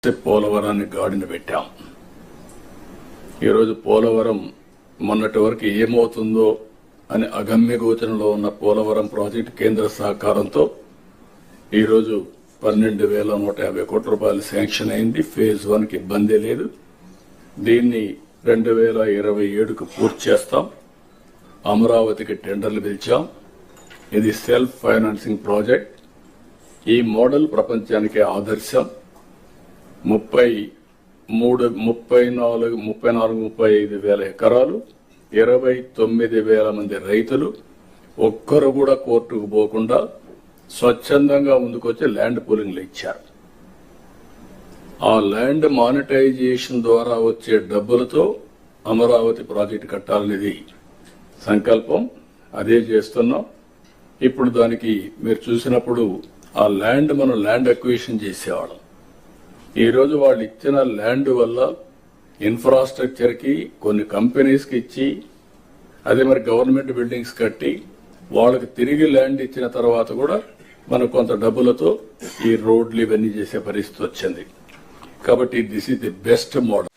పోలవరాన్ని గాడిన పెట్టాం. ఈరోజు పోలవరం మొన్నటి వరకు ఏమవుతుందో అని అగమ్య గోచరంలో ఉన్న పోలవరం ప్రాజెక్టు కేంద్ర సహకారంతో ఈరోజు 12,150 కోట్ల రూపాయలు శాంక్షన్ అయింది. ఫేజ్ 1కి ఇబ్బంది లేదు. దీన్ని 2027కు పూర్తి చేస్తాం. అమరావతికి టెండర్లు పిలిచాం. ఇది సెల్ఫ్ ఫైనాన్సింగ్ ప్రాజెక్ట్. ఈ మోడల్ ప్రపంచానికి ఆదర్శం. 35 వేల ఎకరాలు, 29,000 మంది రైతులు, ఒక్కరు కూడా కోర్టుకు పోకుండా స్వచ్ఛందంగా ముందుకొచ్చి ల్యాండ్ పూలింగ్లు ఇచ్చారు. ఆ ల్యాండ్ మానిటైజేషన్ ద్వారా వచ్చే డబ్బులతో అమరావతి ప్రాజెక్టు కట్టాలనేది సంకల్పం. అదే చేస్తున్నాం. ఇప్పుడు దానికి మీరు చూసినప్పుడు ఆ ల్యాండ్ మనం ల్యాండ్ అక్విజిషన్ చేసేవాళ్ళం. ఈ రోజు వాళ్ళు ఇచ్చిన ల్యాండ్ వల్ల ఇన్ఫ్రాస్ట్రక్చర్ కి కొన్ని కంపెనీస్ కి ఇచ్చి అదే మరి గవర్నమెంట్ బిల్డింగ్స్ కట్టి వాళ్ళకి తిరిగి ల్యాండ్ ఇచ్చిన తర్వాత కూడా మనం కొంత డబ్బులతో ఈ రోడ్లు ఇవన్నీ చేసే పరిస్థితి వచ్చింది. కాబట్టి this is the best model.